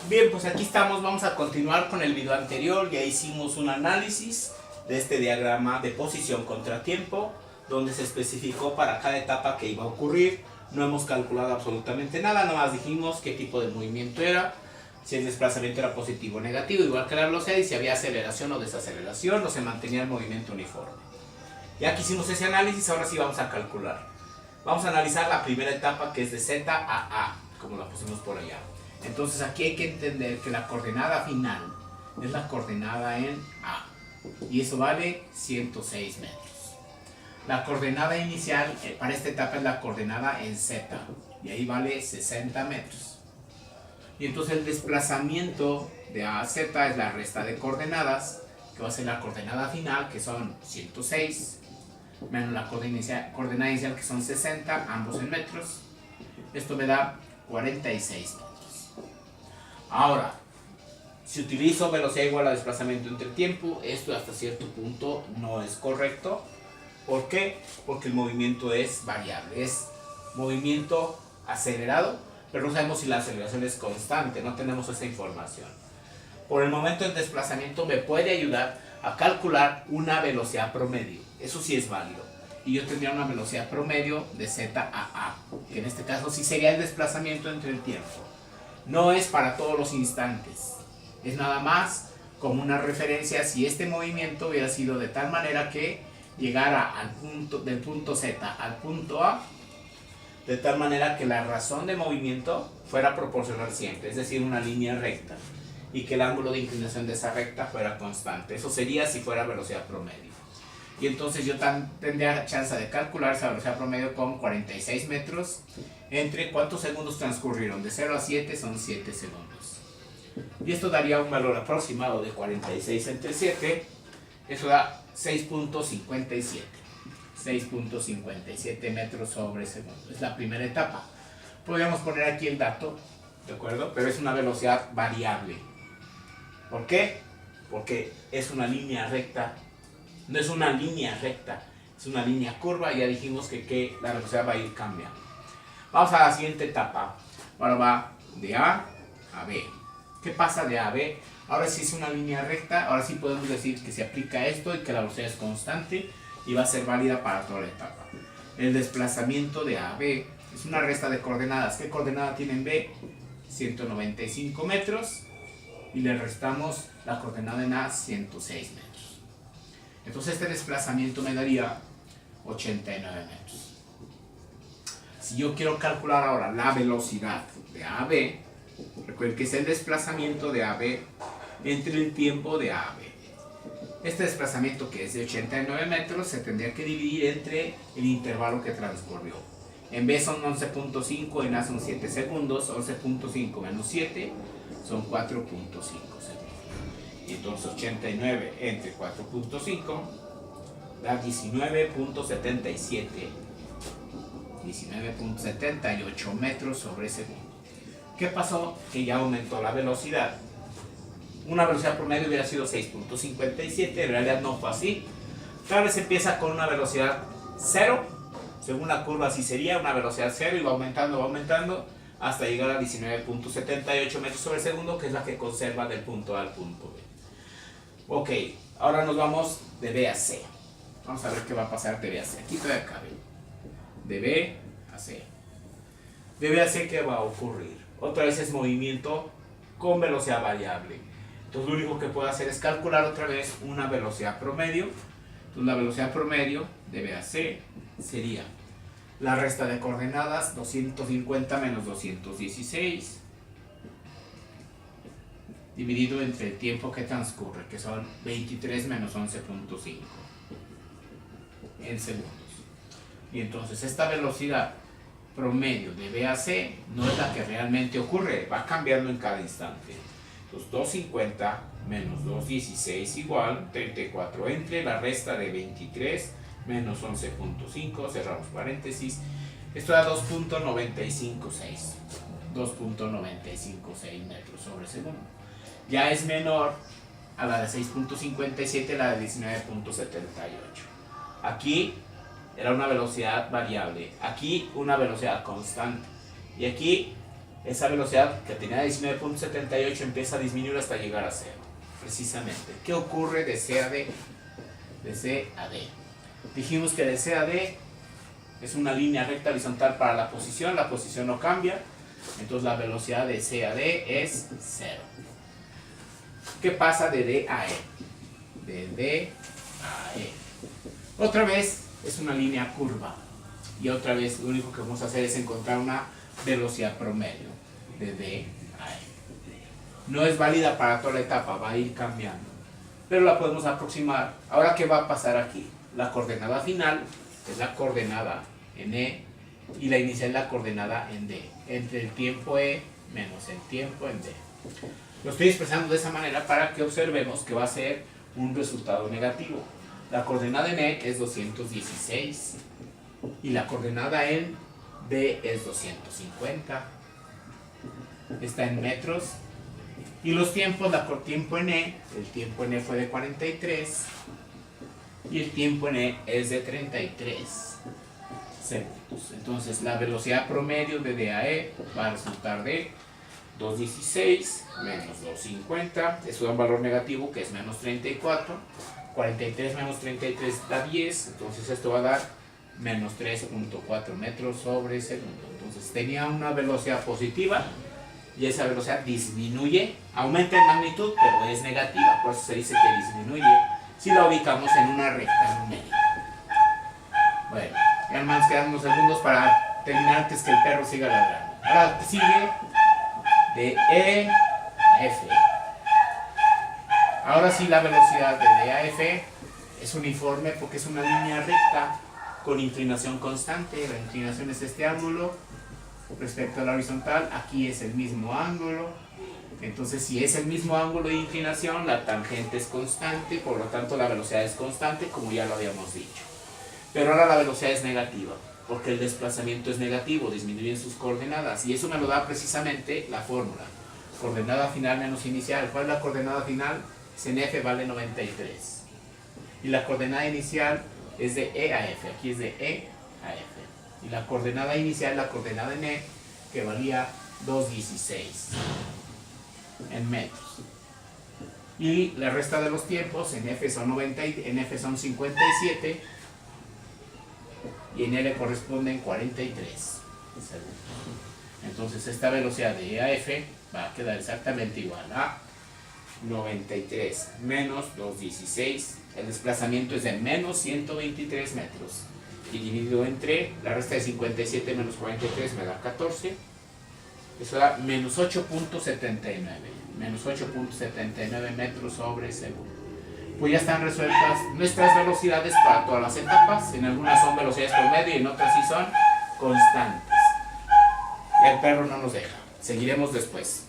Bien, pues aquí estamos, vamos a continuar con el video anterior. Ya hicimos un análisis de este diagrama de posición contra tiempo, donde se especificó para cada etapa que iba a ocurrir. No hemos calculado absolutamente nada, nomás dijimos qué tipo de movimiento era, si el desplazamiento era positivo o negativo, igual que la velocidad, y si había aceleración o desaceleración, o se mantenía el movimiento uniforme. Ya que hicimos ese análisis, ahora sí vamos a calcular. Vamos a analizar la primera etapa, que es de Z a A, como la pusimos por allá. Entonces aquí hay que entender que la coordenada final es la coordenada en A, y eso vale 106 metros. La coordenada inicial para esta etapa es la coordenada en Z, y ahí vale 60 metros. Y entonces el desplazamiento de A a Z es la resta de coordenadas, que va a ser la coordenada final, que son 106, menos la coordenada inicial, que son 60, ambos en metros. Esto me da 46 metros. Ahora, si utilizo velocidad igual a desplazamiento entre tiempo, esto hasta cierto punto no es correcto. ¿Por qué? Porque el movimiento es variable, es movimiento acelerado, pero no sabemos si la aceleración es constante, no tenemos esa información. Por el momento el desplazamiento me puede ayudar a calcular una velocidad promedio, eso sí es válido. Y yo tendría una velocidad promedio de Z a A, que en este caso sí sería el desplazamiento entre el tiempo. No es para todos los instantes, es nada más como una referencia si este movimiento hubiera sido de tal manera que llegara del punto Z al punto A, de tal manera que la razón de movimiento fuera proporcional siempre, es decir, una línea recta, y que el ángulo de inclinación de esa recta fuera constante. Eso sería si fuera velocidad promedio. Y entonces yo tendría chance de calcular esa velocidad promedio con 46 metros. ¿Entre cuántos segundos transcurrieron? De 0 a 7 son 7 segundos. Y esto daría un valor aproximado de 46 entre 7. Eso da 6.57. 6.57 metros sobre segundo. Es la primera etapa. Podríamos poner aquí el dato, ¿de acuerdo? Pero es una velocidad variable. ¿Por qué? Porque es una línea recta. No es una línea recta, es una línea curva, y ya dijimos que la velocidad va a ir cambiando. Vamos a la siguiente etapa. Ahora va de A a B. ¿Qué pasa de A a B? Ahora sí es una línea recta, ahora sí podemos decir que se aplica esto y que la velocidad es constante y va a ser válida para toda la etapa. El desplazamiento de A a B es una resta de coordenadas. ¿Qué coordenada tiene en B? 195 metros, y le restamos la coordenada en A, 106 metros. Entonces este desplazamiento me daría 89 metros. Si yo quiero calcular ahora la velocidad de A a B, recuerden que es el desplazamiento de A a B entre el tiempo de A a B. Este desplazamiento, que es de 89 metros, se tendría que dividir entre el intervalo que transcurrió. En B son 11.5, en A son 7 segundos, 11.5 menos 7 son 4.5 segundos. Y entonces 89 entre 4.5 da 19.77, 19.78 metros sobre segundo. ¿Qué pasó? Que ya aumentó la velocidad. Una velocidad promedio hubiera sido 6.57, en realidad no fue así. Cada vez empieza con una velocidad 0, según la curva así sería, una velocidad 0, y va aumentando hasta llegar a 19.78 metros sobre segundo, que es la que conserva del punto A al punto B. Ok, ahora nos vamos de B a C. Vamos a ver qué va a pasar de B a C. Aquí todavía cabe. De B a C. De B a C, ¿qué va a ocurrir? Otra vez es movimiento con velocidad variable. Entonces lo único que puedo hacer es calcular otra vez una velocidad promedio. Entonces la velocidad promedio de B a C sería la resta de coordenadas, 250 menos 216, dividido entre el tiempo que transcurre, que son 23 menos 11.5 en segundos. Y entonces esta velocidad promedio de B a C no es la que realmente ocurre, va cambiando en cada instante. Entonces 250 menos 216 igual 34 entre la resta de 23 menos 11.5, cerramos paréntesis, esto da 2.956, 2.956 metros sobre segundo. Ya es menor a la de 6.57, la de 19.78. Aquí era una velocidad variable, aquí una velocidad constante, y aquí esa velocidad que tenía 19.78 empieza a disminuir hasta llegar a 0. Precisamente. ¿Qué ocurre de C a D? De C a D. Dijimos que de C a D es una línea recta horizontal para la posición no cambia, entonces la velocidad de C a D es 0. ¿Qué pasa de D a E? De D a E. Otra vez es una línea curva y otra vez lo único que vamos a hacer es encontrar una velocidad promedio de D a E. No es válida para toda la etapa, va a ir cambiando, pero la podemos aproximar. Ahora, ¿qué va a pasar aquí? La coordenada final es la coordenada en E y la inicial es la coordenada en D, entre el tiempo E menos el tiempo en D. Lo estoy expresando de esa manera para que observemos que va a ser un resultado negativo. La coordenada en E es 216 y la coordenada en D es 250. Está en metros. Y los tiempos, tiempo en E, el tiempo en E fue de 43 y el tiempo en E es de 33 segundos. Entonces la velocidad promedio de D a E va a resultar de 216 menos 250, eso da un valor negativo que es menos 34, 43 menos 33 da 10, entonces esto va a dar menos 3.4 metros sobre segundo. Entonces tenía una velocidad positiva y esa velocidad disminuye, aumenta en magnitud, pero es negativa, por eso se dice que disminuye si la ubicamos en una recta numérica. Bueno, ya más quedan unos segundos para terminar antes que el perro siga ladrando. Ahora sigue de E a F. Ahora sí la velocidad de D a F es uniforme porque es una línea recta con inclinación constante. La inclinación es este ángulo respecto a la horizontal, aquí es el mismo ángulo. Entonces, si es el mismo ángulo de inclinación, la tangente es constante, por lo tanto la velocidad es constante, como ya lo habíamos dicho. Pero ahora la velocidad es negativa, porque el desplazamiento es negativo, disminuyen sus coordenadas, y eso me lo da precisamente la fórmula. Coordenada final menos inicial. ¿Cuál es la coordenada final? Es en F vale 93. Y la coordenada inicial es de E a F, aquí es de E a F. Y la coordenada inicial, la coordenada en E, que valía 216 en metros. Y la resta de los tiempos, en F son 90, en F son 57 y en L corresponden 43 segundos. Entonces esta velocidad de E a F va a quedar exactamente igual a 93 menos 216. El desplazamiento es de menos 123 metros. Y dividido entre la resta de 57 menos 43 me da 14. Eso da menos 8.79. Menos 8.79 metros sobre segundo. Pues ya están resueltas nuestras velocidades para todas las etapas. En algunas son velocidades promedio y en otras sí son constantes. El perro no nos deja. Seguiremos después.